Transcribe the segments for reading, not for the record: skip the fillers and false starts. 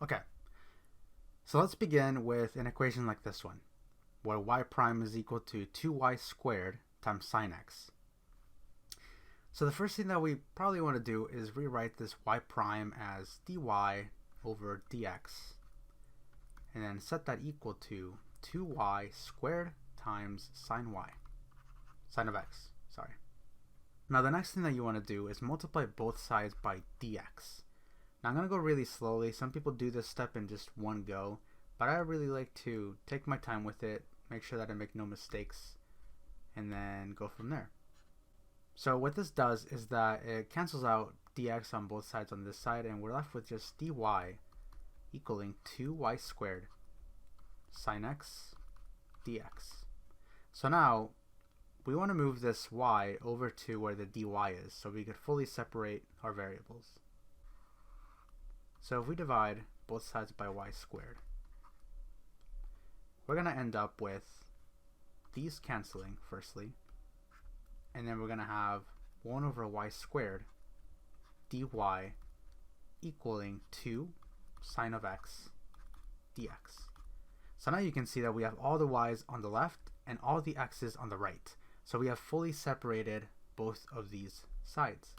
Okay, so let's begin with an equation like this one, where y prime is equal to 2y squared times sine x. So the first thing that we probably want to do is rewrite this y prime as dy over dx, and then set that equal to 2y squared times sine of x, sorry. Now the next thing that you want to do is multiply both sides by dx. Now I'm going to go really slowly. Some people do this step in just one go, but I really like to take my time with it, make sure that I make no mistakes, and then go from there. So what this does is that it cancels out dx on both sides on this side, and we're left with just dy equaling 2y squared sine x dx. So now we want to move this y over to where the dy is so we could fully separate our variables. So if we divide both sides by y squared, we're going to end up with these canceling firstly, and then we're going to have 1 over y squared dy equaling 2 sine of x dx. So now you can see that we have all the y's on the left and all the x's on the right. So we have fully separated both of these sides.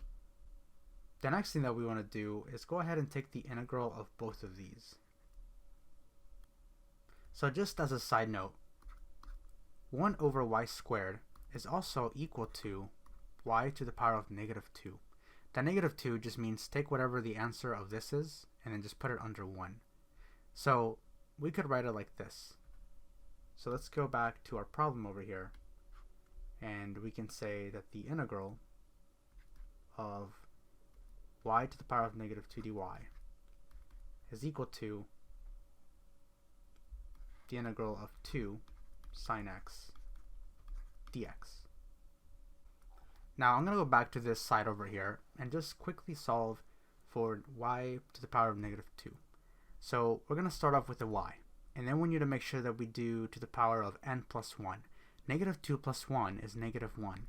The next thing that we want to do is go ahead and take the integral of both of these. So just as a side note, 1 over y squared is also equal to y to the power of negative 2. That negative 2 just means take whatever the answer of this is and then just put it under 1. So we could write it like this. So let's go back to our problem over here, and we can say that the integral of y to the power of negative 2 dy is equal to the integral of 2 sine x dx. Now I'm going to go back to this side over here and just quickly solve for y to the power of negative 2. So we're going to start off with the y, and then we need to make sure that we do to the power of n plus 1. Negative 2 plus 1 is negative 1.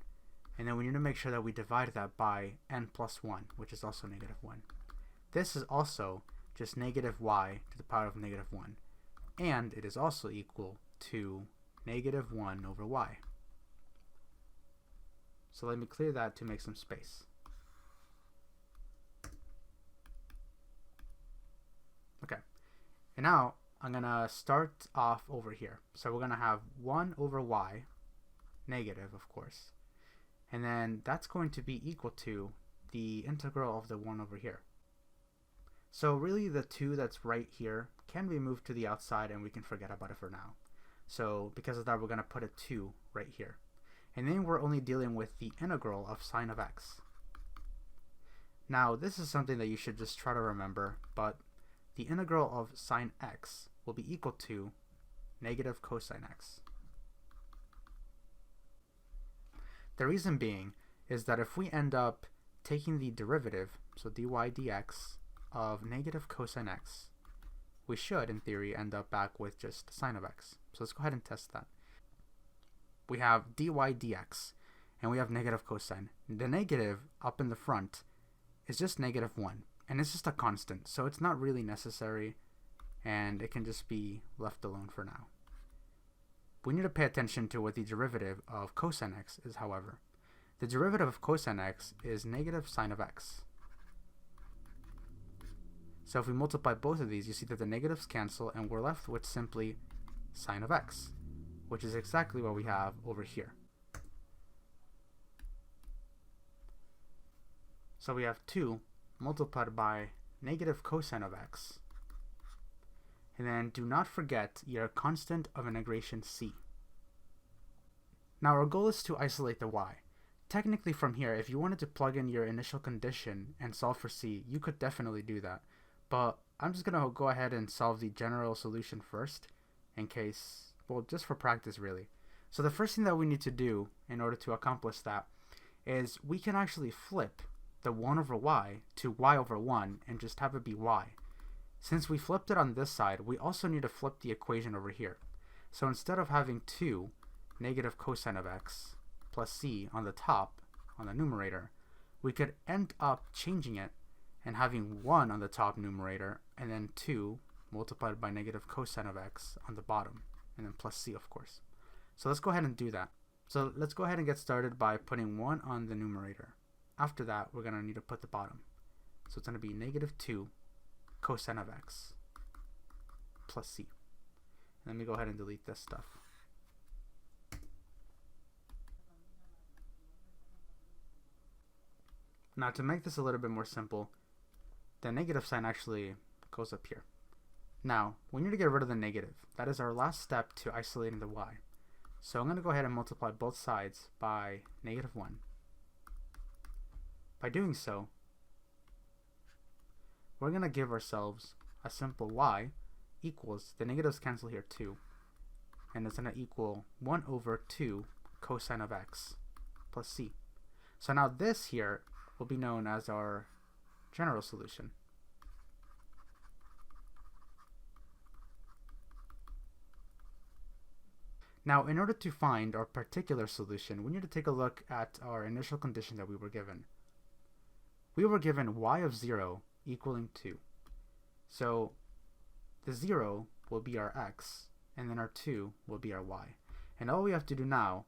And then we need to make sure that we divide that by n plus 1, which is also negative 1. This is also just negative y to the power of negative 1. And it is also equal to negative 1 over y. So let me clear that to make some space. Okay, and now I'm going to start off over here. So we're going to have 1 over y, negative of course, and then that's going to be equal to the integral of the 1 over here. So really the 2 that's right here can be moved to the outside and we can forget about it for now. So because of that, we're going to put a 2 right here. And then we're only dealing with the integral of sine of x. Now this is something that you should just try to remember, but the integral of sine x will be equal to negative cosine x. The reason being is that if we end up taking the derivative, so dy dx, of negative cosine x, we should, in theory, end up back with just sine of x. So let's go ahead and test that. We have dy dx, and we have negative cosine. The negative up in the front is just negative 1, and it's just a constant, so it's not really necessary, and it can just be left alone for now. We need to pay attention to what the derivative of cosine x is, however. The derivative of cosine x is negative sine of x. So if we multiply both of these, you see that the negatives cancel and we're left with simply sine of x, which is exactly what we have over here. So we have 2 multiplied by negative cosine of x. And then do not forget your constant of integration c. Now our goal is to isolate the y. Technically from here, if you wanted to plug in your initial condition and solve for c, you could definitely do that. But I'm just going to go ahead and solve the general solution first, in case, well, just for practice really. So the first thing that we need to do in order to accomplish that is we can actually flip the 1 over y to y over 1 and just have it be y. Since we flipped it on this side, we also need to flip the equation over here. So instead of having 2 negative cosine of x plus c on the top, on the numerator, we could end up changing it and having 1 on the top numerator, and then 2 multiplied by negative cosine of x on the bottom, and then plus c, of course. So let's go ahead and do that. So let's go ahead and get started by putting 1 on the numerator. After that, we're going to need to put the bottom. So it's going to be negative 2 cosine of x plus c. Let me go ahead and delete this stuff. Now to make this a little bit more simple, the negative sign actually goes up here. Now, we need to get rid of the negative. That is our last step to isolating the y. So I'm going to go ahead and multiply both sides by negative 1. By doing so, we're going to give ourselves a simple y equals, the negatives cancel here too, and it's going to equal 1 over 2 cosine of x plus c. So now this here will be known as our general solution. Now, in order to find our particular solution, we need to take a look at our initial condition that we were given. We were given y of 0 equaling 2. So the 0 will be our x, and then our 2 will be our y. And all we have to do now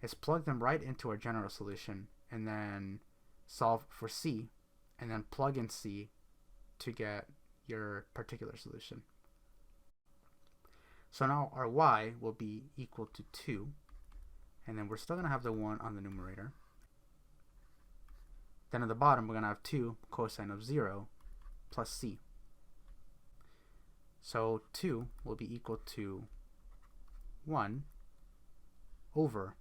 is plug them right into our general solution, and then solve for c, and then plug in c to get your particular solution. So now our y will be equal to 2, and then we're still going to have the 1 on the numerator. Then at the bottom, we're going to have 2 cosine of 0 plus c. So 2 will be equal to 1 over,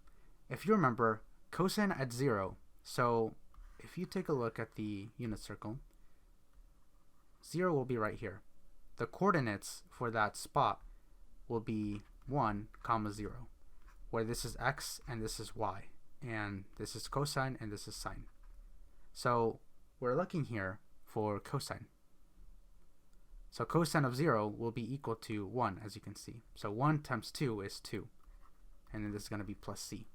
if you remember, cosine at 0. So if you take a look at the unit circle, 0 will be right here. The coordinates for that spot will be 1, 0, where this is x and this is y, and this is cosine and this is sine. So we're looking here for cosine. So cosine of 0 will be equal to 1, as you can see. So 1 times 2 is 2, and then this is going to be plus c.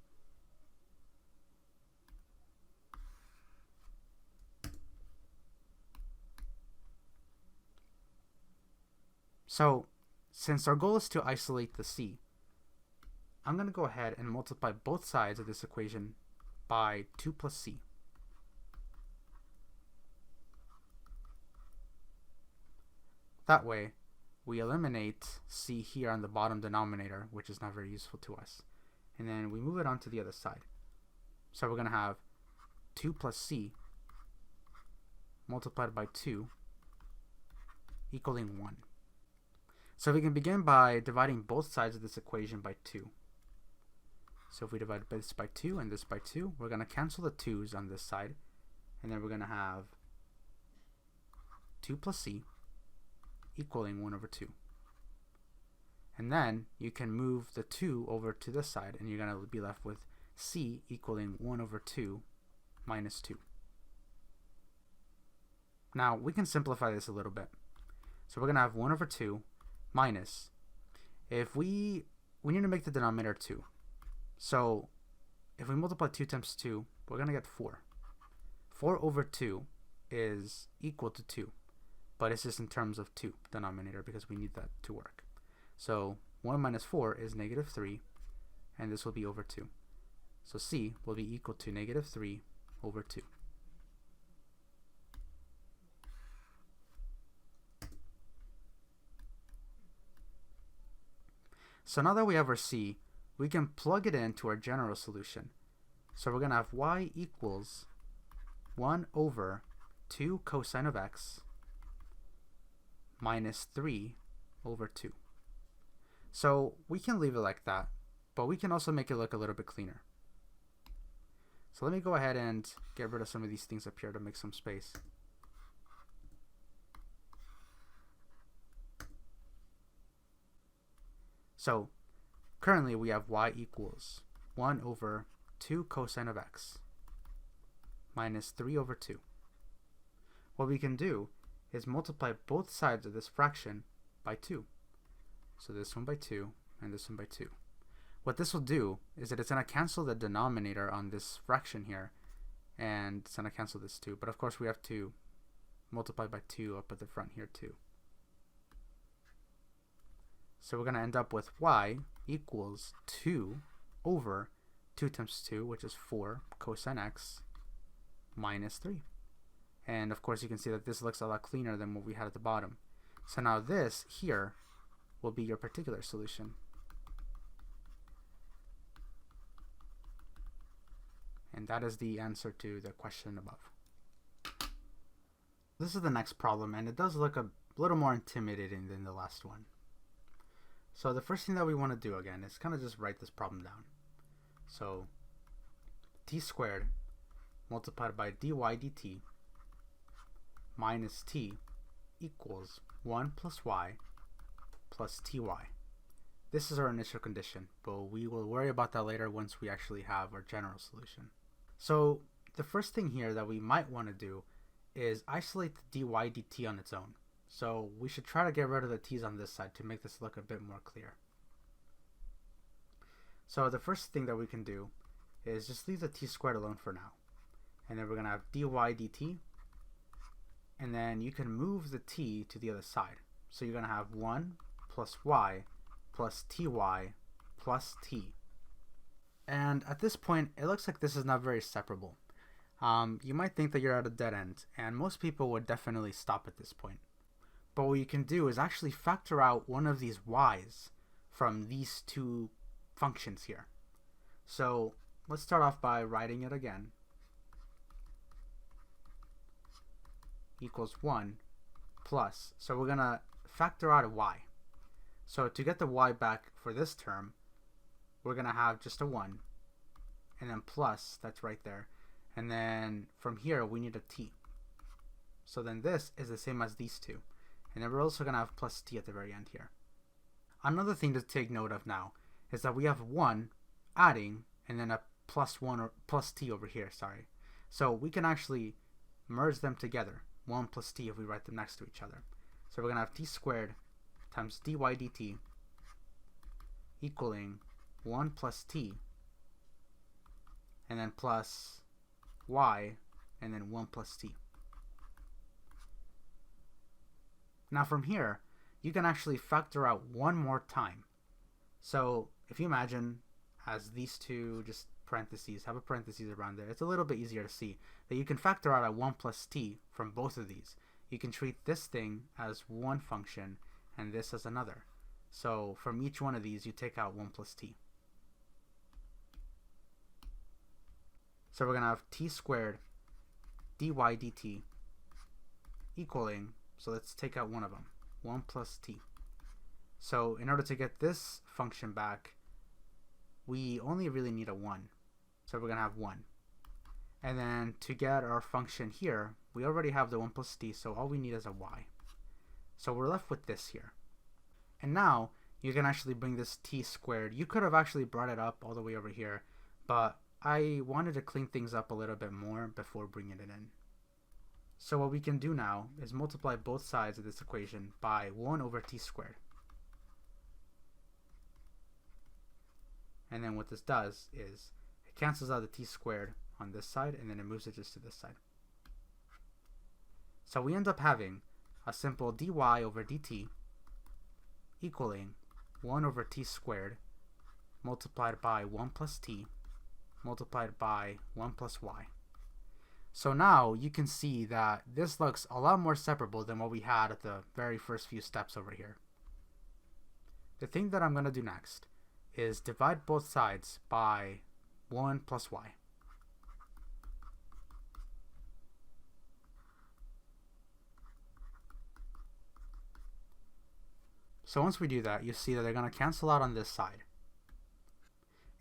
So since our goal is to isolate the c, I'm going to go ahead and multiply both sides of this equation by 2 plus c. That way, we eliminate c here on the bottom denominator, which is not very useful to us. And then we move it on to the other side. So we're going to have 2 plus c multiplied by 2 equaling 1. So we can begin by dividing both sides of this equation by 2. So if we divide this by 2 and this by 2, we're going to cancel the 2's on this side, and then we're going to have 2 plus c equaling 1 over 2. And then you can move the 2 over to this side, and you're going to be left with c equaling 1 over 2 minus 2. Now we can simplify this a little bit. So we're going to have 1 over 2 minus, if we need to make the denominator 2. So if we multiply 2 times 2, we're going to get 4. 4 over 2 is equal to 2, but it's just in terms of 2 denominator because we need that to work. So 1 minus 4 is negative 3, and this will be over 2. So c will be equal to negative 3 over 2. So now that we have our c, we can plug it into our general solution. So we're going to have y equals 1 over 2 cosine of x minus 3 over 2. So we can leave it like that, but we can also make it look a little bit cleaner. So let me go ahead and get rid of some of these things up here to make some space. So currently we have y equals 1 over 2 cosine of x minus 3 over 2. What we can do is multiply both sides of this fraction by 2. So this one by 2 and this one by 2. What this will do is that it's going to cancel the denominator on this fraction here, and it's going to cancel this too. But of course we have to multiplied by 2 up at the front here too. So we're going to end up with y equals 2 over 2 times 2, which is 4 cosine x, minus 3. And of course you can see that this looks a lot cleaner than what we had at the bottom. So now this here will be your particular solution. And that is the answer to the question above. This is the next problem, and it does look a little more intimidating than the last one. So the first thing that we want to do again is kind of just write this problem down. So t squared multiplied by dy dt minus t equals 1 plus y plus ty. This is our initial condition, but we will worry about that later once we actually have our general solution. So the first thing here that we might want to do is isolate the dy dt on its own. So we should try to get rid of the t's on this side to make this look a bit more clear. So the first thing that we can do is just leave the t squared alone for now. And then we're going to have dy dt, and then you can move the t to the other side. So you're going to have 1 plus y plus ty plus t. And at this point, it looks like this is not very separable. You might think that you're at a dead end, and most people would definitely stop at this point. But what you can do is actually factor out one of these y's from these two functions here. So let's start off by writing it again. Equals 1 plus, so we're going to factor out a y. So to get the y back for this term, we're going to have just a 1, and then plus, that's right there. And then from here, we need a t. So then this is the same as these two. And then we're also going to have plus t at the very end here. Another thing to take note of now is that we have 1 adding and then a plus 1 or plus t over here, sorry. So we can actually merge them together, 1 plus t, if we write them next to each other. So we're going to have t squared times dy dt equaling 1 plus t, and then plus y, and then 1 plus t. Now from here, you can actually factor out one more time. So if you imagine as these two just parentheses, have a parentheses around there, it's a little bit easier to see that you can factor out a 1 plus t from both of these. You can treat this thing as one function and this as another. So from each one of these, you take out 1 plus t. So we're going to have t squared dy dt equaling, so let's take out one of them, 1 plus t. So in order to get this function back, we only really need a 1. So we're going to have 1. And then to get our function here, we already have the 1 plus t, so all we need is a y. So we're left with this here. And now you can actually bring this t squared. You could have actually brought it up all the way over here, but I wanted to clean things up a little bit more before bringing it in. So what we can do now is multiply both sides of this equation by 1 over t squared. And then what this does is it cancels out the t squared on this side, and then it moves it just to this side. So we end up having a simple dy over dt equaling 1 over t squared multiplied by 1 plus t multiplied by 1 plus y. So now you can see that this looks a lot more separable than what we had at the very first few steps over here. The thing that I'm going to do next is divide both sides by 1 plus y. So once we do that, you see that they're going to cancel out on this side.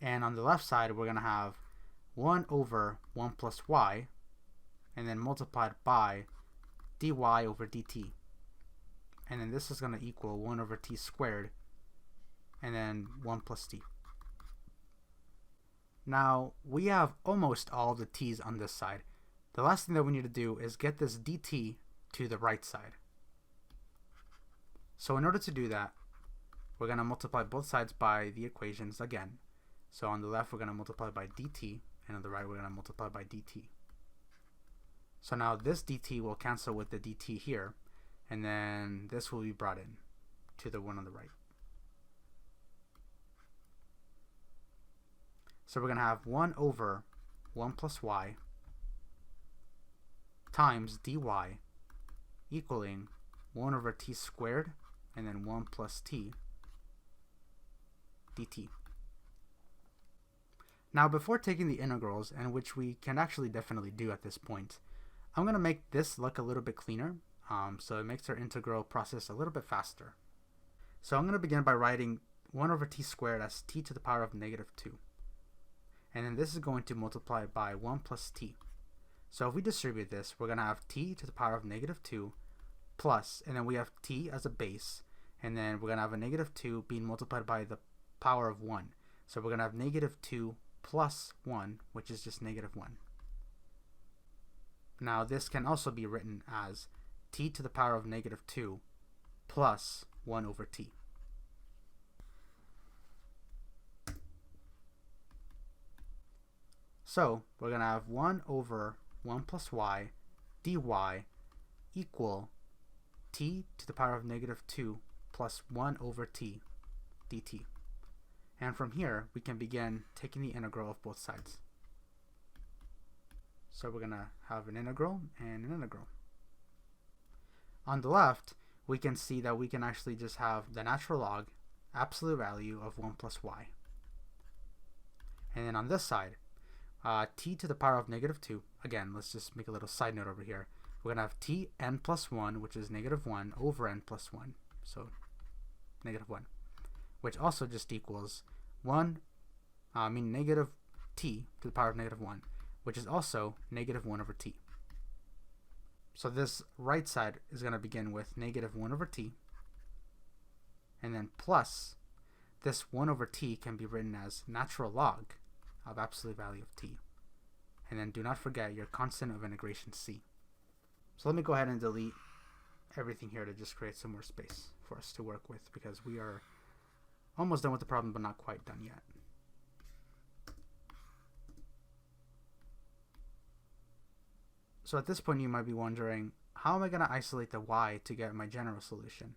And on the left side, we're going to have 1 over 1 plus y, and then multiplied by dy over dt. And then this is going to equal 1 over t squared, and then 1 plus t. Now, we have almost all the t's on this side. The last thing that we need to do is get this dt to the right side. So in order to do that, we're going to multiply both sides by the equations again. So on the left, we're going to multiply by dt, and on the right, we're going to multiply by dt. So now this dt will cancel with the dt here, and then this will be brought in to the one on the right. So we're going to have 1 over 1 plus y times dy equaling 1 over t squared and then 1 plus t dt. Now before taking the integrals, and which we can actually definitely do at this point, I'm going to make this look a little bit cleaner, so it makes our integral process a little bit faster. So I'm going to begin by writing 1 over t squared as t to the power of negative 2. And then this is going to multiply by 1 plus t. So if we distribute this, we're going to have t to the power of negative 2 plus, and then we have t as a base, and then we're going to have a negative 2 being multiplied by the power of 1. So we're going to have negative 2 plus 1, which is just negative 1. Now this can also be written as t to the power of negative 2 plus 1 over t. So we're going to have 1 over 1 plus y dy equal t to the power of negative 2 plus 1 over t dt. And from here, we can begin taking the integral of both sides. So we're going to have an integral and an integral. On the left, we can see that we can actually just have the natural log absolute value of 1 plus y. And then on this side, t to the power of negative 2, again, let's just make a little side note over here. We're going to have t n plus 1, which is negative 1, over n plus 1, so negative 1, which also just equals negative t to the power of negative 1, which is also negative 1 over t. So this right side is going to begin with negative 1 over t, and then plus this 1 over t can be written as natural log of absolute value of t. And then do not forget your constant of integration c. So let me go ahead and delete everything here to just create some more space for us to work with, because we are almost done with the problem but not quite done yet. So at this point you might be wondering, how am I going to isolate the y to get my general solution?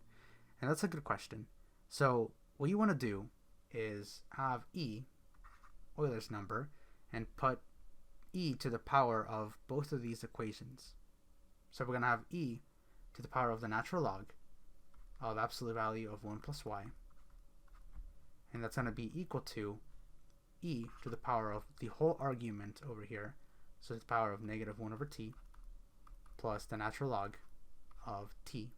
And that's a good question. So what you want to do is have e, Euler's number, and put e to the power of both of these equations. So we're going to have e to the power of the natural log of absolute value of 1 plus y, and that's going to be equal to e to the power of the whole argument over here, so the power of negative 1 over t, plus the natural log of t,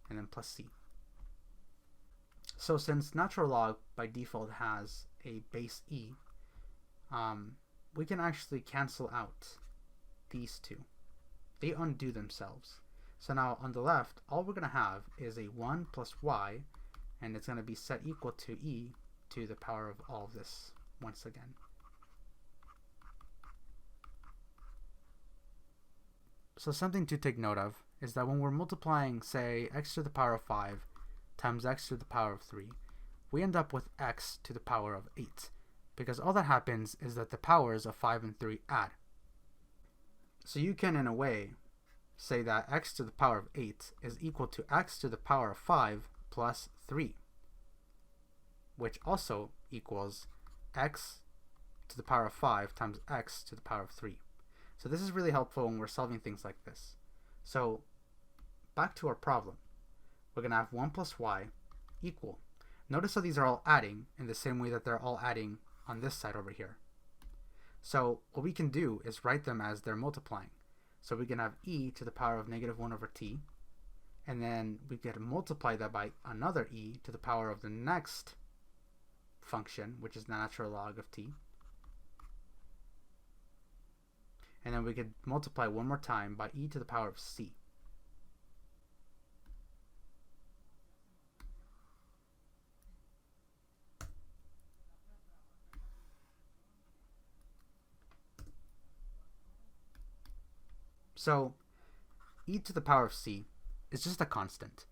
and then plus c. So since natural log by default has a base e, we can actually cancel out these two. They undo themselves. So now on the left, all we're going to have is a 1 plus y, and it's going to be set equal to e to the power of all of this once again. So something to take note of is that when we're multiplying, say, x to the power of 5 times x to the power of 3, we end up with x to the power of 8, because all that happens is that the powers of 5 and 3 add. So you can, in a way, say that x to the power of 8 is equal to x to the power of 5 plus 3, which also equals x to the power of 5 times x to the power of 3. So this is really helpful when we're solving things like this. So back to our problem. We're going to have 1 plus y equal. Notice how these are all adding in the same way that they're all adding on this side over here. So what we can do is write them as they're multiplying. So we can have e to the power of negative 1 over t, and then we get to multiply that by another e to the power of the next function, which is the natural log of t. And then we could multiply one more time by e to the power of c. So e to the power of c is just a constant.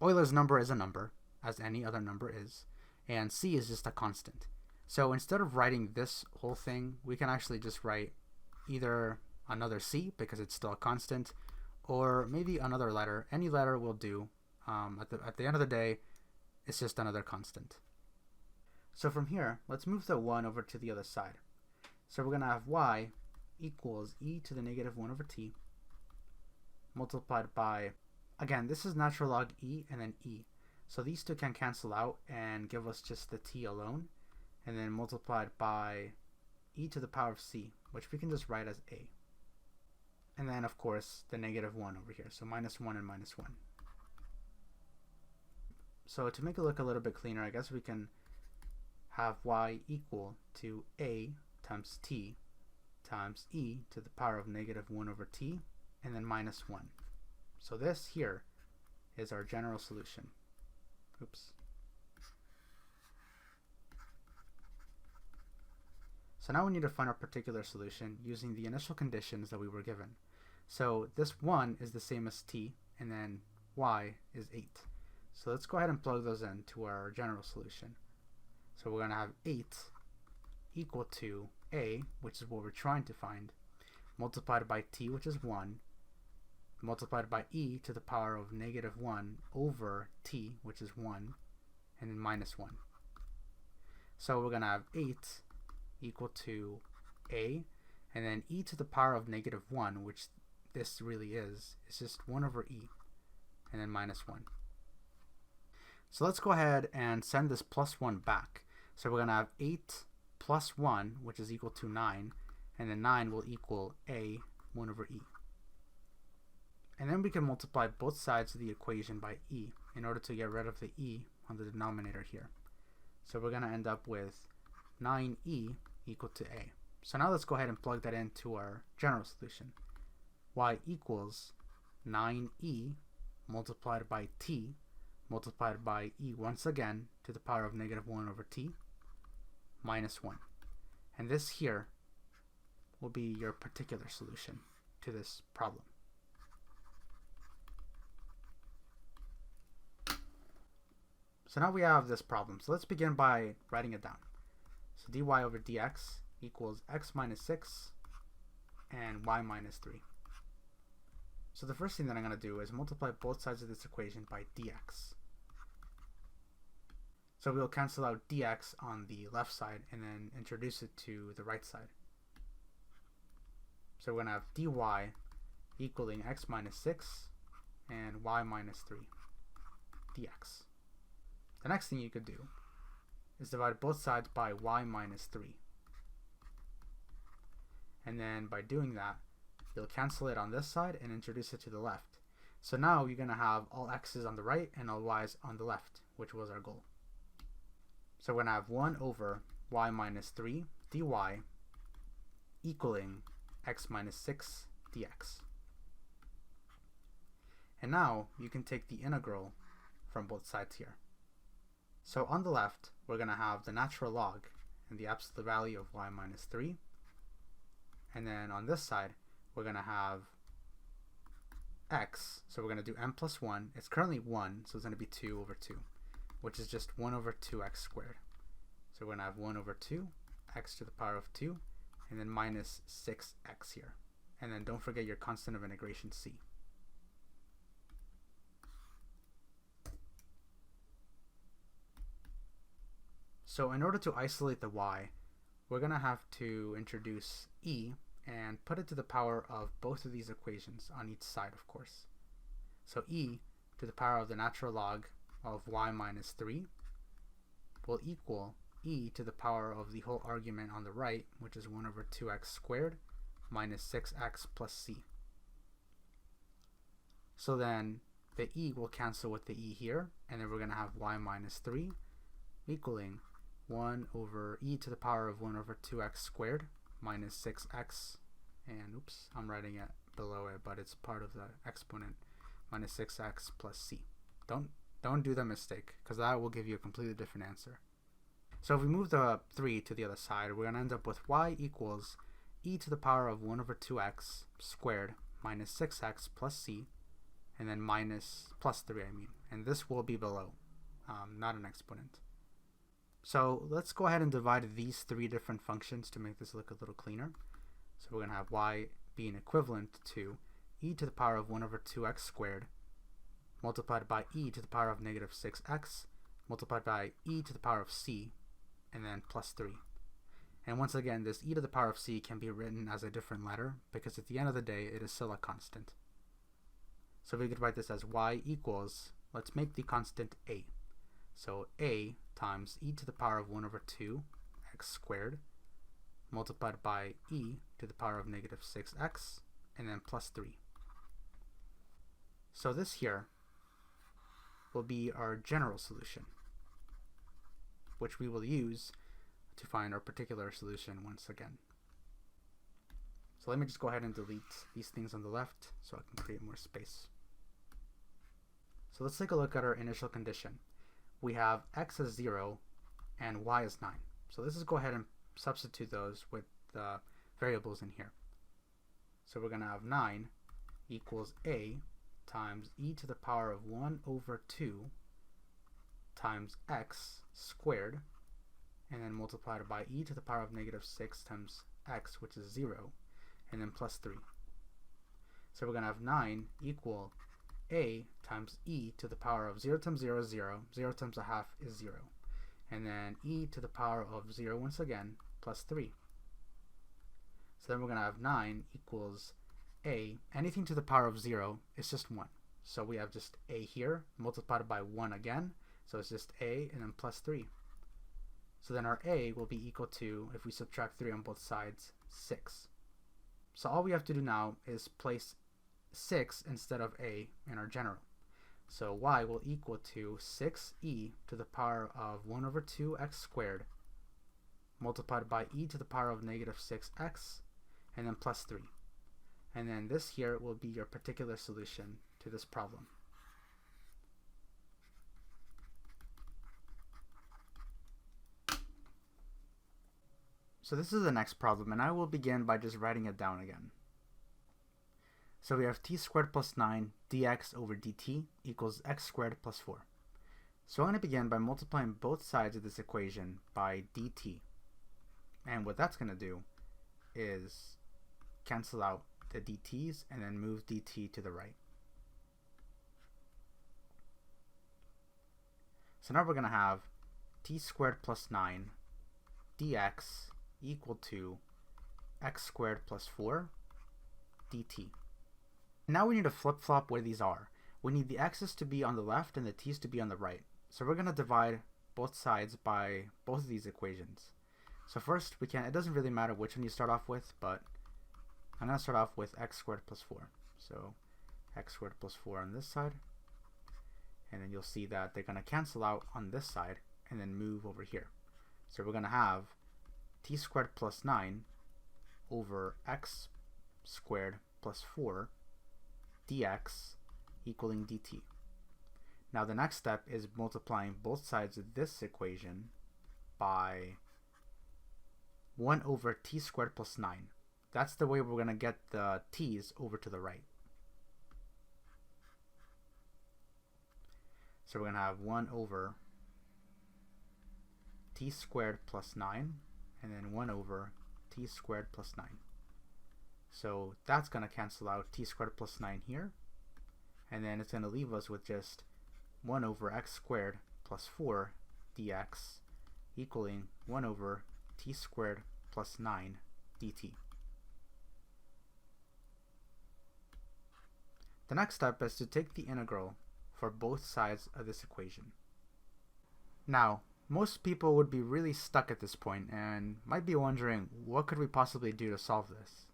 Euler's number is a number, as any other number is, and c is just a constant. So instead of writing this whole thing, we can actually just write either another c because it's still a constant, or maybe another letter. Any letter will do. At the end of the day, it's just another constant. So from here, let's move the 1 over to the other side. So we're going to have y equals e to the negative 1 over t multiplied by, again, this is natural log e and then e. So these two can cancel out and give us just the t alone, and then multiplied by e to the power of c, which we can just write as a. And then, of course, the negative 1 over here. So minus 1 and minus 1. So to make it look a little bit cleaner, I guess we can have y equal to a times t times e to the power of negative 1 over t, and then minus 1. So this here is our general solution. Oops. So now we need to find our particular solution using the initial conditions that we were given. So this 1 is the same as t, and then y is 8. So let's go ahead and plug those into our general solution. So we're going to have 8 equal to a, which is what we're trying to find, multiplied by t, which is 1, multiplied by e to the power of negative 1 over t, which is 1, and then minus 1. So we're going to have 8 equal to a, and then e to the power of negative 1, which this really is, it's just 1 over e, and then minus 1. So let's go ahead and send this plus 1 back. So we're going to have 8 plus 1, which is equal to 9, and then 9 will equal a 1 over e. And then we can multiply both sides of the equation by e in order to get rid of the e on the denominator here. So we're going to end up with 9e equal to a. So now let's go ahead and plug that into our general solution. Y equals 9e multiplied by t multiplied by e once again to the power of negative 1 over t minus 1. And this here will be your particular solution to this problem. So now we have this problem. So let's begin by writing it down. So dy over dx equals x minus 6 and y minus 3. So the first thing that I'm going to do is multiply both sides of this equation by dx. So we'll cancel out dx on the left side and then introduce it to the right side. So we're going to have dy equaling x minus 6 and y minus 3 dx. The next thing you could do is divide both sides by y minus 3. And then by doing that, you'll cancel it on this side and introduce it to the left. So now you're going to have all x's on the right and all y's on the left, which was our goal. So we're going to have 1 over y minus 3 dy equaling x minus 6 dx. And now you can take the integral from both sides here. So on the left, we're going to have the natural log and the absolute value of y minus 3. And then on this side, we're going to have x. So we're going to do n plus 1. It's currently 1, so it's going to be 2 over 2, which is just 1 over 2x squared. So we're going to have 1 over 2, x to the power of 2, and then minus 6x here. And then don't forget your constant of integration c. So in order to isolate the y, we're going to have to introduce e and put it to the power of both of these equations on each side, of course. So e to the power of the natural log of y minus 3 will equal e to the power of the whole argument on the right, which is 1 over 2x squared minus 6x plus c. So then the e will cancel with the e here, and then we're going to have y minus 3 equaling 1 over e to the power of 1 over 2x squared minus 6x, and oops, I'm writing it below it, but it's part of the exponent, minus 6x plus c. Don't do the mistake, because that will give you a completely different answer. So if we move the 3 to the other side, we're going to end up with y equals e to the power of 1 over 2x squared minus 6x plus c, and then minus plus 3, and this will be below, not an exponent. So let's go ahead and divide these 3 different functions to make this look a little cleaner. So we're going to have y being equivalent to e to the power of 1 over 2x squared multiplied by e to the power of negative 6x multiplied by e to the power of c, and then plus 3. And once again, this e to the power of c can be written as a different letter because at the end of the day, it is still a constant. So we could write this as y equals, let's make the constant a. So a times e to the power of 1 over 2 x squared multiplied by e to the power of negative 6x and then plus 3. So this here will be our general solution, which we will use to find our particular solution once again. So let me just go ahead and delete these things on the left so I can create more space. So let's take a look at our initial condition. We have x as 0 and y as 9. So let's just go ahead and substitute those with the variables in here. So we're going to have 9 equals a times e to the power of 1 over 2 times x squared, and then multiplied by e to the power of negative 6 times x, which is 0, and then plus 3. So we're going to have 9 equal a times e to the power of 0 times 0 is 0, 0 times a half is 0, and then e to the power of 0 once again, plus 3. So then we're going to have 9 equals a, anything to the power of 0 is just 1. So we have just a here multiplied by 1 again, so it's just a and then plus 3. So then our a will be equal to, if we subtract 3 on both sides, 6. So all we have to do now is place 6 instead of a in our general. So y will equal to 6e to the power of 1 over 2x squared multiplied by e to the power of negative 6x and then plus 3. And then this here will be your particular solution to this problem. So this is the next problem, and I will begin by just writing it down again. So we have t squared plus 9 dx over dt equals x squared plus 4. So I'm going to begin by multiplying both sides of this equation by dt. And what that's going to do is cancel out the dt's and then move dt to the right. So now we're going to have t squared plus 9 dx equal to x squared plus 4 dt. Now we need to flip-flop where these are. We need the x's to be on the left and the t's to be on the right. So we're going to divide both sides by both of these equations. So first, it doesn't really matter which one you start off with, but I'm going to start off with x squared plus 4. So x squared plus 4 on this side, and then you'll see that they're going to cancel out on this side and then move over here. So we're going to have t squared plus 9 over x squared plus 4 dx equaling dt. Now the next step is multiplying both sides of this equation by 1 over t squared plus 9. That's the way we're going to get the t's over to the right. So we're going to have 1 over t squared plus 9 and then 1 over t squared plus 9. So that's going to cancel out t squared plus 9 here, and then it's going to leave us with just 1 over x squared plus 4 dx equaling 1 over t squared plus 9 dt. The next step is to take the integral for both sides of this equation. Now, most people would be really stuck at this point and might be wondering, what could we possibly do to solve this?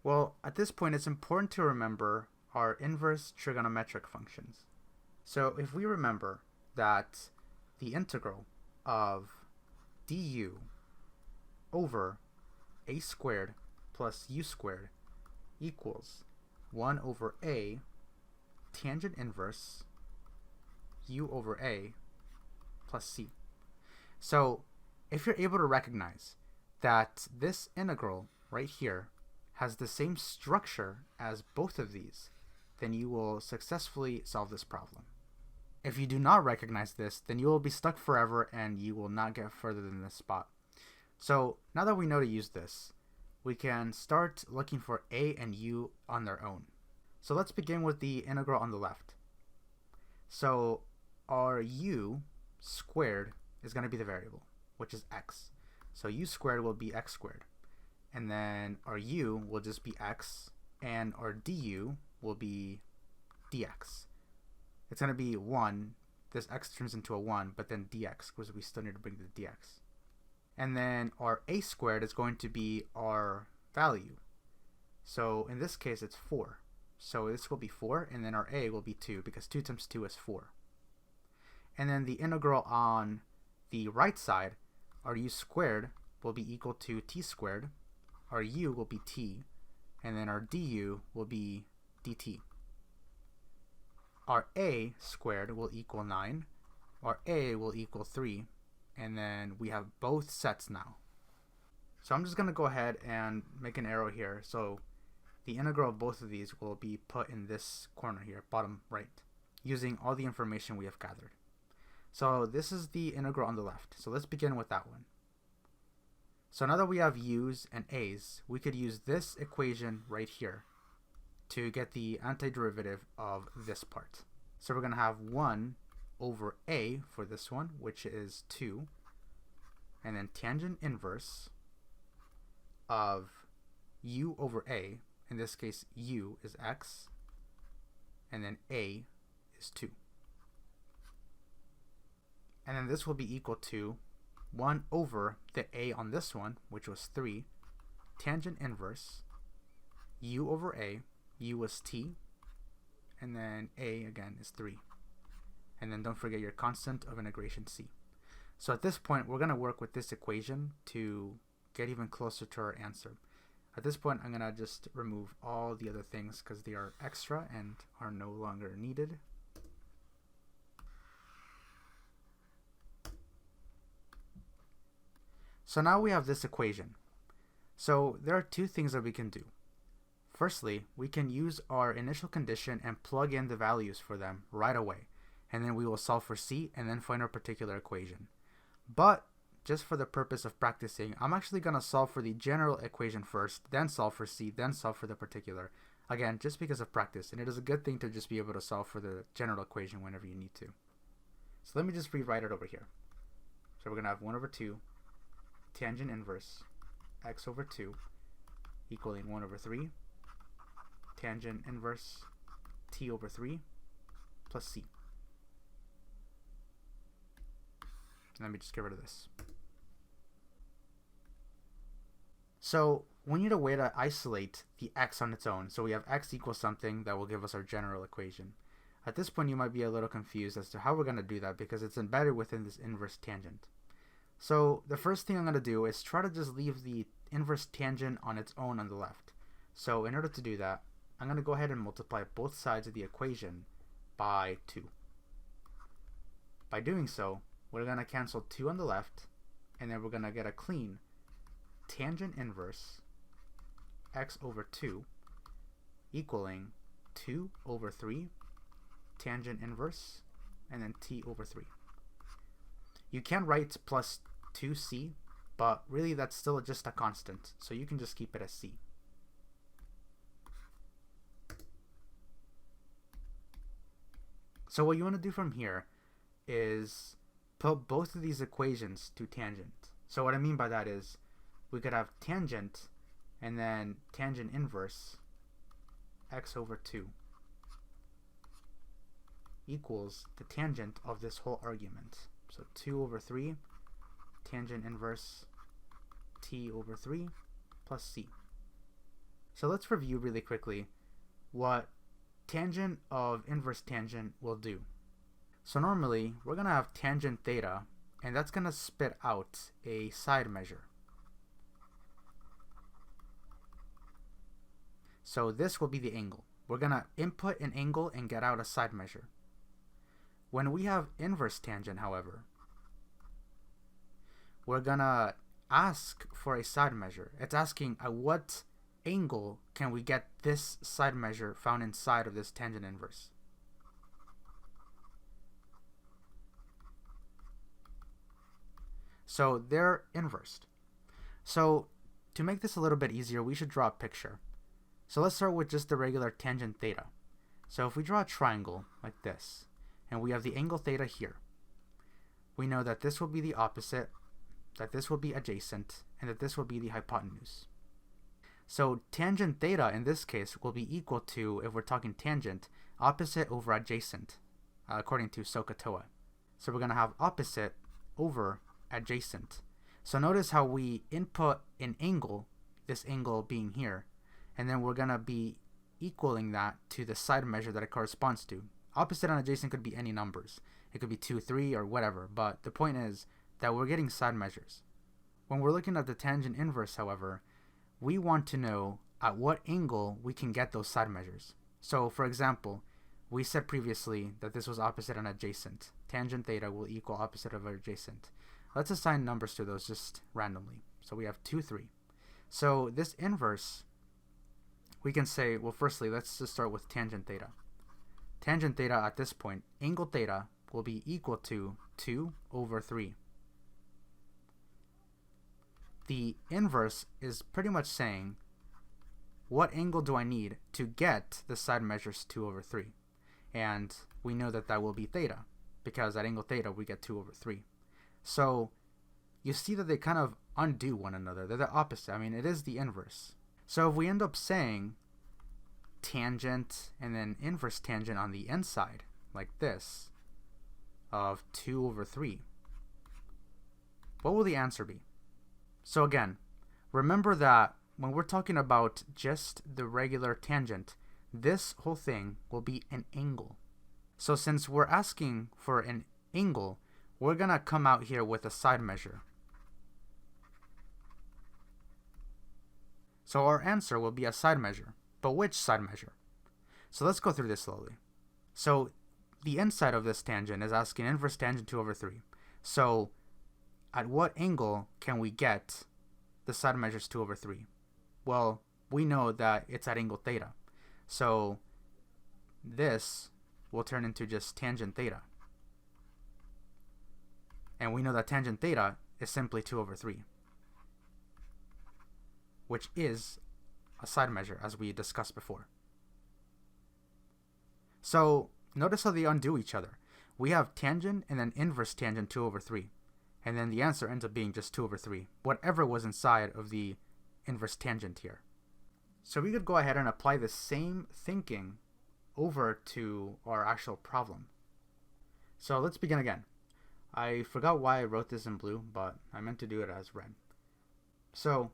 Well, at this point it's important to remember our inverse trigonometric functions. So if we remember that the integral of du over a squared plus u squared equals 1 over a tangent inverse u over a plus c. So if you're able to recognize that this integral right here has the same structure as both of these, then you will successfully solve this problem. If you do not recognize this, then you will be stuck forever and you will not get further than this spot. So now that we know to use this, we can start looking for a and u on their own. So let's begin with the integral on the left. So our u squared is going to be the variable, which is x. So u squared will be x squared. And then our u will just be x, and our du will be dx. It's going to be 1. This x turns into a 1, but then dx, because we still need to bring the dx. And then our a squared is going to be our value. So in this case, it's 4. So this will be 4, and then our a will be 2, because 2 times 2 is 4. And then the integral on the right side, our u squared will be equal to t squared, our u will be t, and then our du will be dt. Our a squared will equal 9, our a will equal 3, and then we have both sets now. So I'm just going to go ahead and make an arrow here. So the integral of both of these will be put in this corner here, bottom right, using all the information we have gathered. So this is the integral on the left. So let's begin with that one. So now that we have u's and a's, we could use this equation right here to get the antiderivative of this part. So we're going to have 1 over a for this one, which is 2, and then tangent inverse of u over a. In this case, u is x, and then a is 2. And then this will be equal to 1 over the a on this one, which was 3, tangent inverse u over a. U was t, and then a again is 3. And then don't forget your constant of integration c. So at this point, we're going to work with this equation to get even closer to our answer. At this point, I'm going to just remove all the other things because they are extra and are no longer needed. So now we have this equation. So there are two things that we can do. Firstly, we can use our initial condition and plug in the values for them right away, and then we will solve for c and then find our particular equation. But just for the purpose of practicing, I'm actually going to solve for the general equation first, then solve for c, then solve for the particular. Again, just because of practice, and it is a good thing to just be able to solve for the general equation whenever you need to. So let me just rewrite it over here. So we're going to have 1 over 2 tangent inverse x over 2 equaling 1 over 3 tangent inverse t over 3 plus c. Let me just get rid of this. So we need a way to isolate the x on its own. So we have x equals something that will give us our general equation. At this point, you might be a little confused as to how we're going to do that because it's embedded within this inverse tangent. So the first thing I'm going to do is try to just leave the inverse tangent on its own on the left. So in order to do that, I'm going to go ahead and multiply both sides of the equation by 2. By doing so, we're going to cancel 2 on the left, and then we're going to get a clean tangent inverse x over 2 equaling 2 over 3 tangent inverse and then t over 3. You can write plus 2c, but really that's still just a constant, so you can just keep it as c. So what you want to do from here is put both of these equations to tangent. So what I mean by that is we could have tangent and then tangent inverse x over 2 equals the tangent of this whole argument. So 2 over 3 tangent inverse t over 3 plus c. So let's review really quickly what tangent of inverse tangent will do. So normally we're going to have tangent theta, and that's going to spit out a side measure. So this will be the angle. We're going to input an angle and get out a side measure. When we have inverse tangent, however, we're going to ask for a side measure. It's asking at what angle can we get this side measure found inside of this tangent inverse. So they're inversed. So to make this a little bit easier, we should draw a picture. So let's start with just the regular tangent theta. So if we draw a triangle like this, and we have the angle theta here, we know that this will be the opposite, that this will be adjacent, and that this will be the hypotenuse. So tangent theta in this case will be equal to, if we're talking tangent, opposite over adjacent, according to SOHCAHTOA. So we're going to have opposite over adjacent. So notice how we input an angle, this angle being here, and then we're going to be equaling that to the side measure that it corresponds to. Opposite and adjacent could be any numbers. It could be 2, 3, or whatever, but the point is that we're getting side measures. When we're looking at the tangent inverse, however, we want to know at what angle we can get those side measures. So, for example, we said previously that this was opposite and adjacent. Tangent theta will equal opposite over adjacent. Let's assign numbers to those just randomly. So we have 2, 3. So this inverse, we can say, well, firstly, let's just start with tangent theta. Tangent theta at this point, angle theta, will be equal to 2 over 3. The inverse is pretty much saying, what angle do I need to get the side measures 2 over 3? And we know that that will be theta, because at angle theta we get 2 over 3. So you see that they kind of undo one another. They're the opposite. I mean, it is the inverse. So if we end up saying tangent and then inverse tangent on the inside, like this, of 2 over 3, what will the answer be? So again, remember that when we're talking about just the regular tangent, this whole thing will be an angle. So since we're asking for an angle, we're going to come out here with a side measure. So our answer will be a side measure. But which side measure? So let's go through this slowly. So the inside of this tangent is asking inverse tangent 2 over 3. So at what angle can we get the side measures 2 over 3? Well, we know that it's at angle theta. So this will turn into just tangent theta. And we know that tangent theta is simply 2 over 3, which is a side measure, as we discussed before. So notice how they undo each other. We have tangent and then inverse tangent 2 over 3. And then the answer ends up being just 2 over 3, whatever was inside of the inverse tangent here. So we could go ahead and apply the same thinking over to our actual problem. So let's begin again. I forgot why I wrote this in blue, but I meant to do it as red. So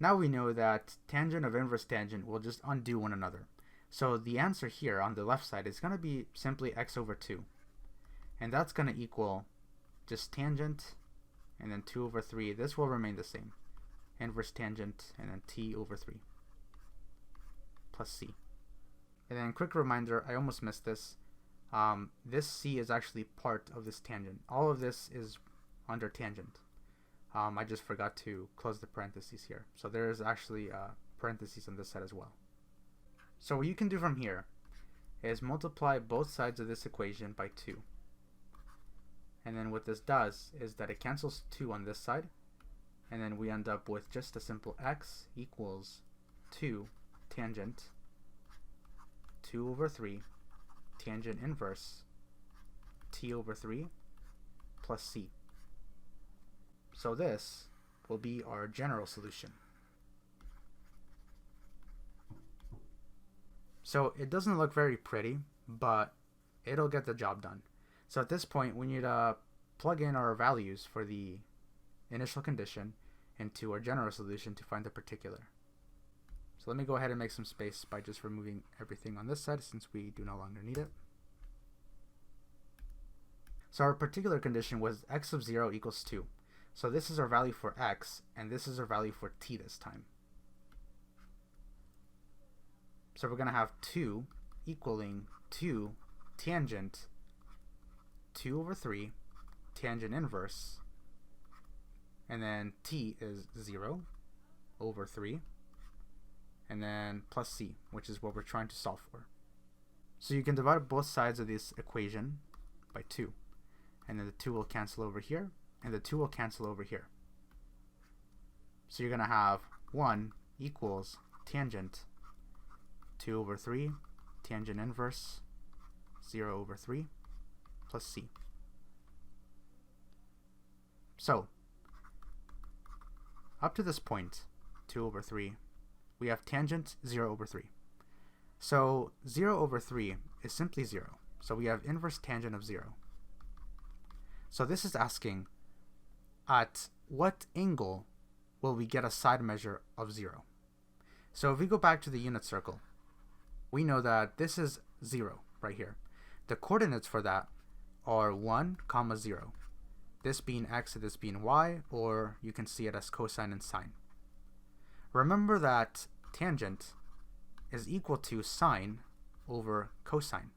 now we know that tangent of inverse tangent will just undo one another. So the answer here on the left side is going to be simply x over 2. And that's going to equal just tangent and then 2 over 3. This will remain the same. Inverse tangent and then t over 3 plus c. And then quick reminder, I almost missed this. This c is actually part of this tangent. All of this is under tangent. I just forgot to close the parentheses here. So there is actually parentheses on this side as well. So what you can do from here is multiply both sides of this equation by 2. And then what this does is that it cancels 2 on this side. And then we end up with just a simple x equals 2 tangent 2 over 3 tangent inverse t over 3 plus c. So this will be our general solution. So it doesn't look very pretty, but it'll get the job done. So at this point, we need to plug in our values for the initial condition into our general solution to find the particular. So let me go ahead and make some space by just removing everything on this side since we do no longer need it. So our particular condition was x of 0 equals 2. So this is our value for x, and this is our value for t this time. So we're going to have 2 equaling 2 tangent 2 over 3 tangent inverse, and then t is 0 over 3, and then plus c, which is what we're trying to solve for. So you can divide both sides of this equation by 2, and then the 2 will cancel over here, and the 2 will cancel over here. So you're going to have 1 equals tangent 2 over 3 tangent inverse 0 over 3 plus c. So, up to this point, 2 over 3, we have tangent 0 over 3. So 0 over 3 is simply 0. So we have inverse tangent of 0. So this is asking, at what angle will we get a side measure of 0? So if we go back to the unit circle, we know that this is 0 right here. The coordinates for that are 1, 0. This being x and this being y, or you can see it as cosine and sine. Remember that tangent is equal to sine over cosine.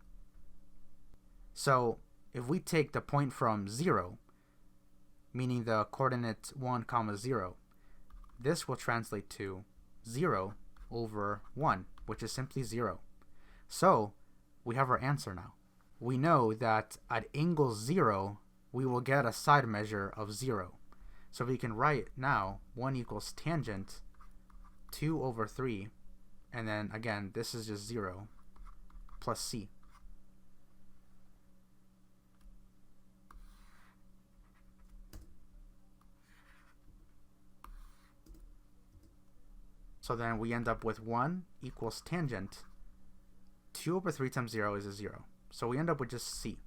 So if we take the point from 0, meaning the coordinate 1, 0, this will translate to 0 over 1, which is simply 0. So we have our answer now. We know that at angle 0, we will get a side measure of 0. So we can write now 1 equals tangent 2 over 3, and then again, this is just 0 plus c. So then we end up with 1 equals tangent 2 over 3 times 0 is a 0. So we end up with just c.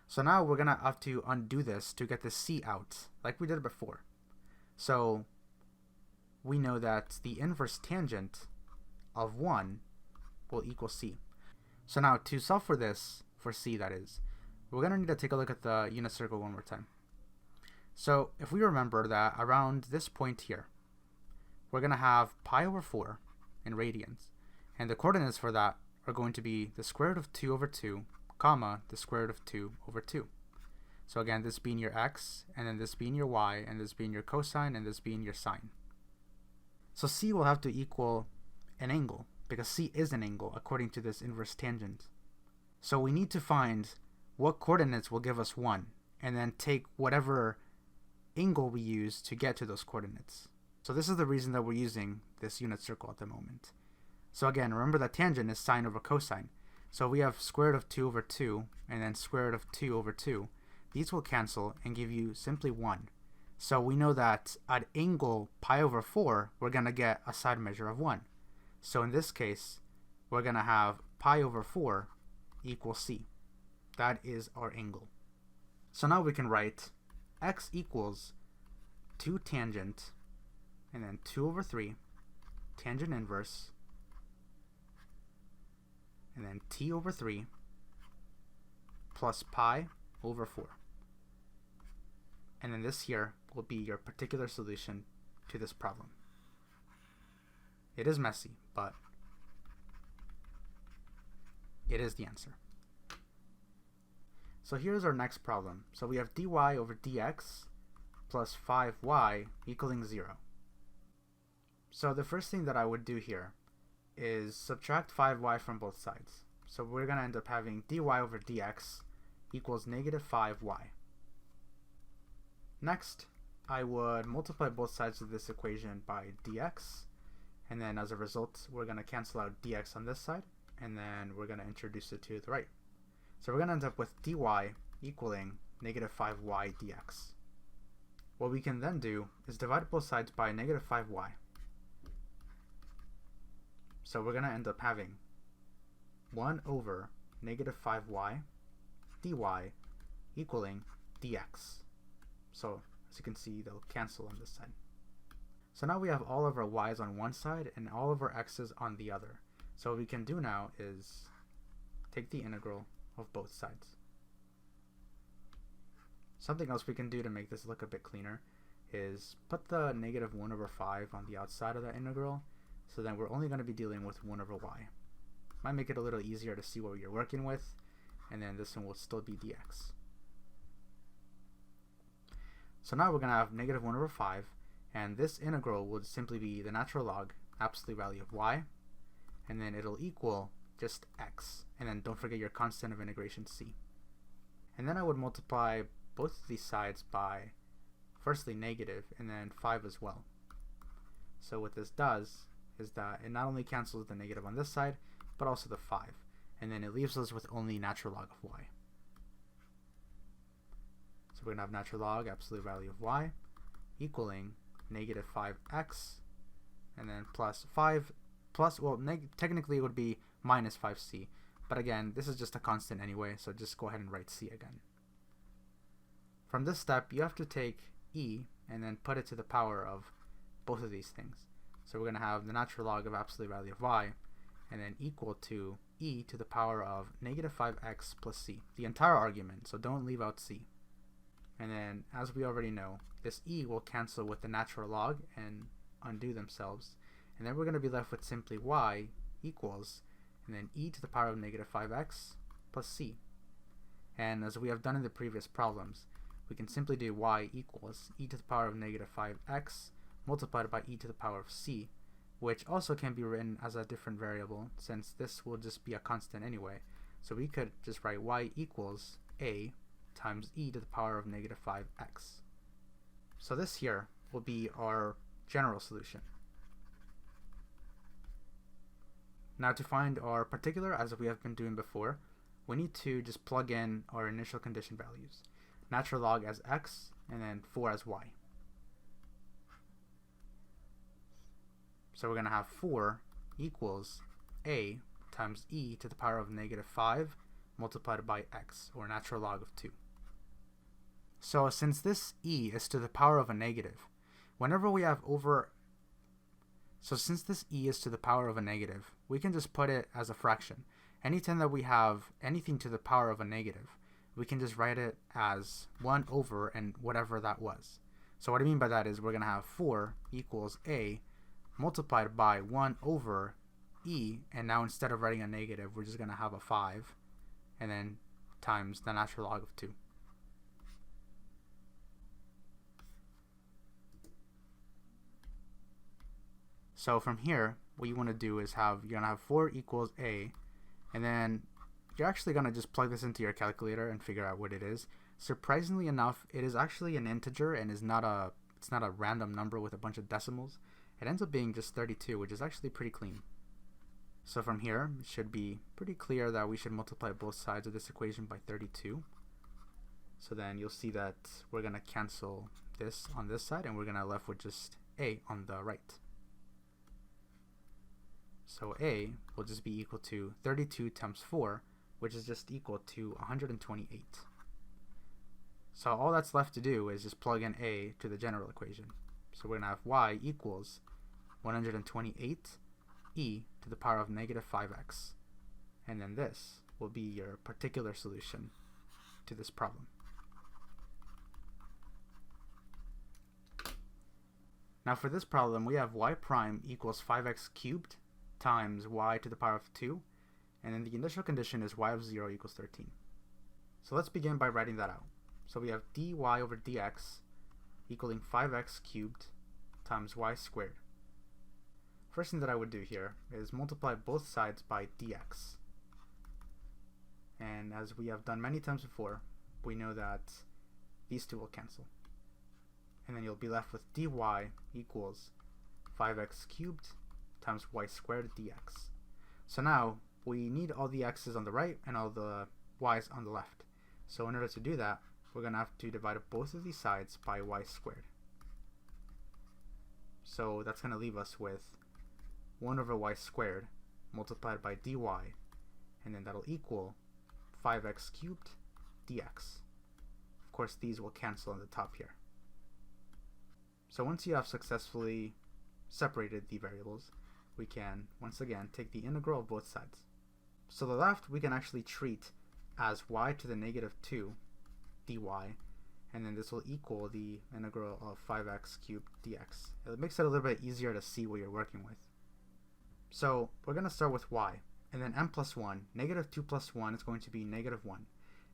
So now we're going to have to undo this to get the c out, like we did before. So we know that the inverse tangent of 1 will equal c. So now to solve for this, for c that is, we're going to need to take a look at the unit circle one more time. So if we remember that around this point here, we're going to have pi over 4 in radians, and the coordinates for that are going to be the square root of 2 over 2, comma, the square root of 2 over 2. So again, this being your x, and then this being your y, and this being your cosine, and this being your sine. So c will have to equal an angle, because c is an angle according to this inverse tangent. So we need to find what coordinates will give us 1, and then take whatever angle we use to get to those coordinates. So this is the reason that we're using this unit circle at the moment. So again, remember that tangent is sine over cosine. So we have square root of 2 over 2, and then square root of 2 over 2. These will cancel and give you simply 1. So we know that at angle pi over 4, we're going to get a side measure of 1. So in this case, we're going to have pi over 4 equals c. That is our angle. So now we can write x equals 2 tangent, and then 2 over 3, tangent inverse, and then t over 3 plus pi over 4. And then this here will be your particular solution to this problem. It is messy, but it is the answer. So here's our next problem. So we have dy over dx plus 5y equaling 0. So the first thing that I would do here is subtract 5y from both sides. So we're going to end up having dy over dx equals negative 5y. Next, I would multiply both sides of this equation by dx, and then as a result, we're going to cancel out dx on this side, and then we're going to introduce it to the right. So we're going to end up with dy equaling negative 5y dx. What we can then do is divide both sides by negative 5y. So we're going to end up having 1 over negative 5y dy equaling dx. So as you can see, they'll cancel on this side. So now we have all of our y's on one side and all of our x's on the other. So what we can do now is take the integral of both sides. Something else we can do to make this look a bit cleaner is put the negative 1 over 5 on the outside of that integral, so then we're only going to be dealing with 1 over y. Might make it a little easier to see what you're working with, and then this one will still be dx. So now we're going to have negative 1 over 5, and this integral would simply be the natural log, absolute value of y, and then it'll equal just x, and then don't forget your constant of integration c. And then I would multiply both of these sides by firstly negative and then 5 as well. So what this does is that it not only cancels the negative on this side, but also the 5. And then it leaves us with only natural log of y. So we're going to have natural log absolute value of y equaling negative 5x, and then plus 5 plus, well, technically it would be minus 5c. But again, this is just a constant anyway, so just go ahead and write c again. From this step, you have to take e and then put it to the power of both of these things. So we're going to have the natural log of absolute value of y, and then equal to e to the power of negative 5x plus c, the entire argument, so don't leave out c. And then, as we already know, this e will cancel with the natural log and undo themselves, and then we're going to be left with simply y equals, and then e to the power of negative 5x plus c. And as we have done in the previous problems, we can simply do y equals e to the power of negative 5x multiplied by e to the power of c, which also can be written as a different variable since this will just be a constant anyway. So we could just write y equals a times e to the power of negative 5x. So this here will be our general solution. Now to find our particular, as we have been doing before, we need to just plug in our initial condition values. Natural log as x, and then 4 as y. So we're going to have 4 equals a times e to the power of negative 5 multiplied by x, or natural log of 2. So since this e is to the power of a negative, whenever we have since this e is to the power of a negative, we can just put it as a fraction. Anytime that we have anything to the power of a negative, we can just write it as 1 over and whatever that was. So what I mean by that is we're going to have 4 equals a multiplied by 1 over e, and now instead of writing a negative, we're just going to have a 5, and then times the natural log of 2. So from here, what you want to do is you're going to have 4 equals a, and then you're actually going to just plug this into your calculator and figure out what it is. Surprisingly enough, it is actually an integer and it's not a random number with a bunch of decimals. It ends up being just 32, which is actually pretty clean. So from here, it should be pretty clear that we should multiply both sides of this equation by 32. So then you'll see that we're going to cancel this on this side, and we're going to left with just a on the right. So a will just be equal to 32 times 4, which is just equal to 128. So all that's left to do is just plug in a to the general equation. So we're going to have y equals 128 e to the power of negative 5x. And then this will be your particular solution to this problem. Now for this problem, we have y prime equals 5x cubed times y to the power of 2, and then the initial condition is y of 0 equals 13. So let's begin by writing that out. So we have dy over dx equaling 5x cubed times y squared. First thing that I would do here is multiply both sides by dx. And as we have done many times before, we know that these two will cancel. And then you'll be left with dy equals 5x cubed times y squared dx. So now we need all the x's on the right and all the y's on the left. So in order to do that, we're going to have to divide both of these sides by y squared. So that's going to leave us with 1 over y squared multiplied by dy, and then that'll equal 5x cubed dx. Of course, these will cancel on the top here. So once you have successfully separated the variables, we can once again take the integral of both sides. So the left we can actually treat as y to the negative 2 dy, and then this will equal the integral of 5x cubed dx. It makes it a little bit easier to see what you're working with. So we're going to start with y, and then n plus 1, negative 2 plus 1 is going to be negative 1,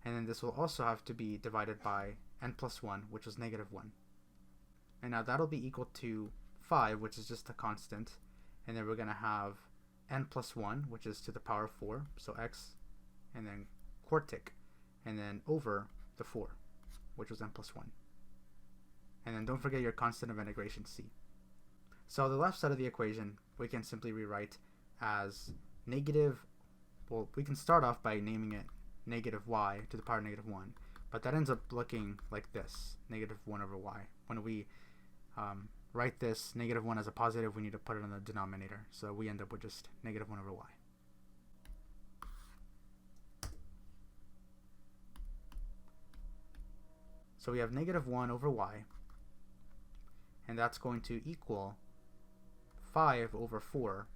and then this will also have to be divided by n plus 1, which was negative 1. And now that'll be equal to 5, which is just a constant, and then we're going to have n plus 1, which is to the power of 4, so x, and then quartic, and then over the 4, which was n plus 1. And then don't forget your constant of integration c. So the left side of the equation we can simply rewrite as negative, well, we can start off by naming it negative y to the power of negative 1, but that ends up looking like this, negative 1 over y. When we write this negative 1 as a positive, we need to put it in the denominator, so we end up with just negative 1 over y. So we have negative 1 over y, and that's going to equal 5 over 4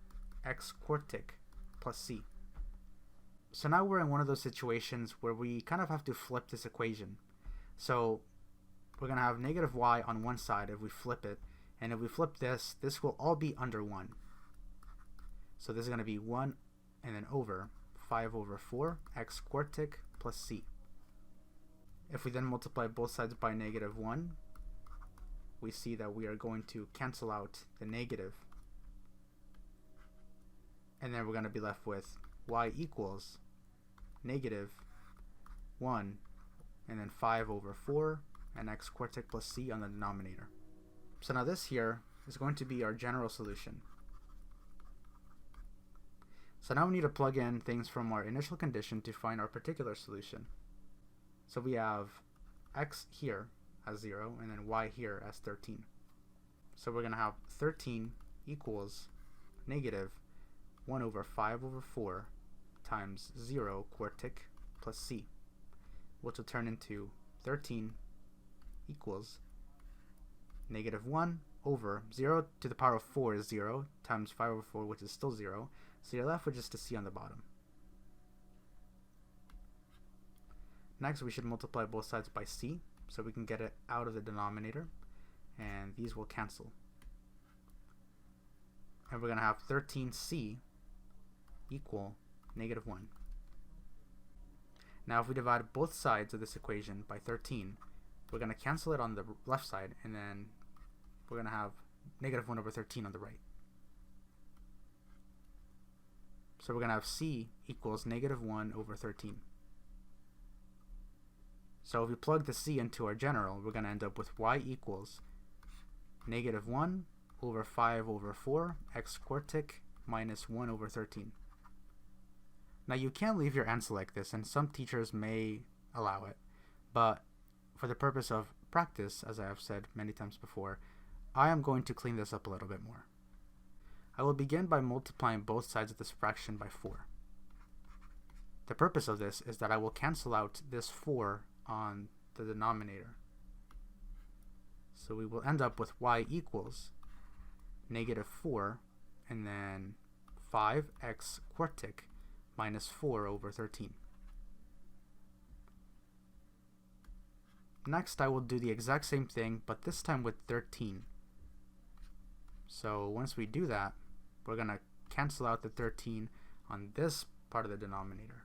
x quartic plus c. So now we're in one of those situations where we kind of have to flip this equation. So we're going to have negative y on one side if we flip it, and if we flip this, this will all be under 1. So this is going to be 1 and then over 5 over 4 x quartic plus c. If we then multiply both sides by negative 1, we see that we are going to cancel out the negative, and then we're going to be left with y equals negative 1 and then 5 over 4 and x quartic plus c on the denominator. So now this here is going to be our general solution. So now we need to plug in things from our initial condition to find our particular solution. So we have x here as 0 and then y here as 13. So we're going to have 13 equals negative 1 over 5 over 4 times 0 quartic plus c, which will turn into 13 equals negative 1 over 0 to the power of 4 is 0 times 5 over 4, which is still 0. So you're left with just a c on the bottom. Next, we should multiply both sides by c, so we can get it out of the denominator, and these will cancel. And we're going to have 13c equal negative 1. Now if we divide both sides of this equation by 13, we're going to cancel it on the left side, and then we're going to have negative 1 over 13 on the right. So we're going to have c equals negative 1 over 13. So if we plug the c into our general, we're going to end up with y equals negative 1 over 5 over 4 x quartic minus 1 over 13. Now you can leave your answer like this, and some teachers may allow it, but for the purpose of practice, as I have said many times before, I am going to clean this up a little bit more. I will begin by multiplying both sides of this fraction by 4. The purpose of this is that I will cancel out this 4 on the denominator. So we will end up with y equals negative 4 and then 5x quartic minus 4 over 13. Next, I will do the exact same thing, but this time with 13. So once we do that, we're going to cancel out the 13 on this part of the denominator.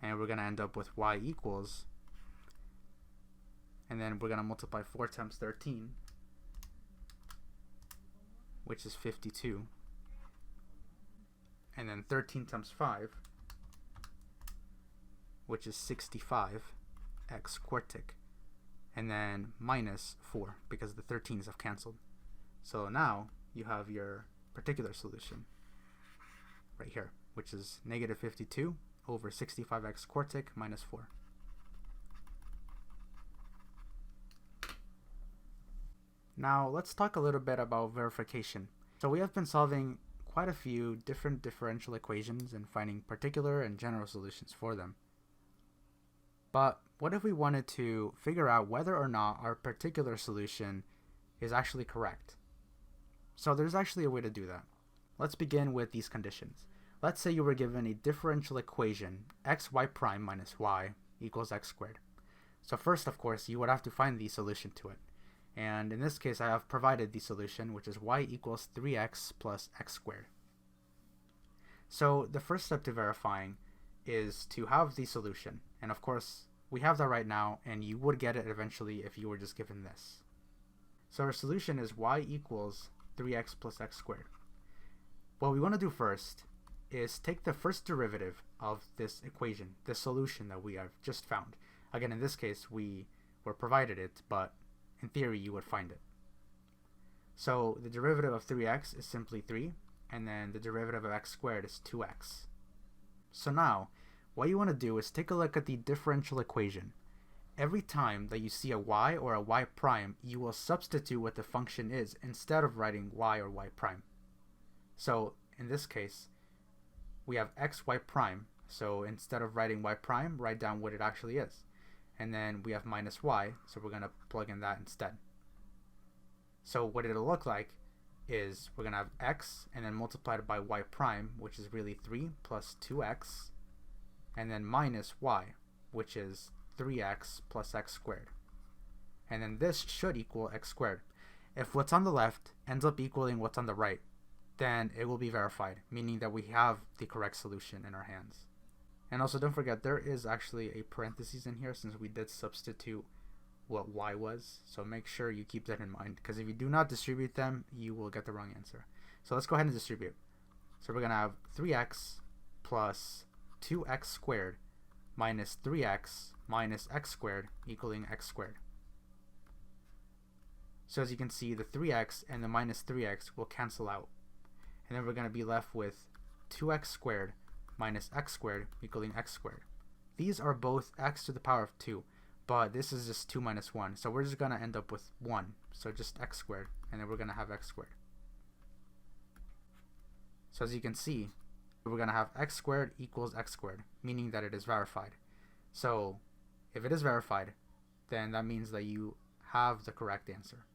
And we're going to end up with y equals, and then we're going to multiply 4 times 13, which is 52, and then 13 times 5, which is 65 x quartic, and then minus 4 because the 13s have canceled. So now you have your particular solution right here, which is negative 52 over 65x quartic minus 4. Now let's talk a little bit about verification. So we have been solving quite a few different differential equations and finding particular and general solutions for them. But what if we wanted to figure out whether or not our particular solution is actually correct? So there's actually a way to do that. Let's begin with these conditions. Let's say you were given a differential equation xy prime minus y equals x squared. So first, of course, you would have to find the solution to it. And in this case, I have provided the solution, which is y equals 3x plus x squared. So the first step to verifying is to have the solution. And of course, we have that right now, and you would get it eventually if you were just given this. So our solution is y equals 3x plus x squared. What we want to do first is take the first derivative of this equation, the solution that we have just found. Again, in this case, we were provided it, but in theory, you would find it. So the derivative of 3x is simply 3, and then the derivative of x squared is 2x. So now, what you want to do is take a look at the differential equation. Every time that you see a y or a y prime, you will substitute what the function is instead of writing y or y prime. So in this case, we have xy prime. So instead of writing y prime, write down what it actually is. And then we have minus y, so we're going to plug in that instead. So what it'll look like is we're going to have x and then multiplied by y prime, which is really 3 plus 2x, and then minus y, which is 3x plus x squared. And then this should equal x squared. If what's on the left ends up equaling what's on the right, then it will be verified, meaning that we have the correct solution in our hands. And also don't forget, there is actually a parenthesis in here since we did substitute what y was, so make sure you keep that in mind, because if you do not distribute them, you will get the wrong answer. So let's go ahead and distribute. So we're going to have 3x plus 2x squared minus 3x minus x squared equaling x squared. So as you can see, the 3x and the minus 3x will cancel out. And then we're going to be left with 2x squared minus x squared equaling x squared. These are both x to the power of 2, but this is just 2 minus 1. So we're just going to end up with 1. So just x squared, and then we're going to have x squared. So as you can see, we're going to have x squared equals x squared, meaning that it is verified. So if it is verified, then that means that you have the correct answer.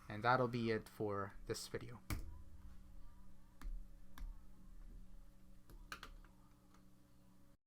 And that'll be it for this video.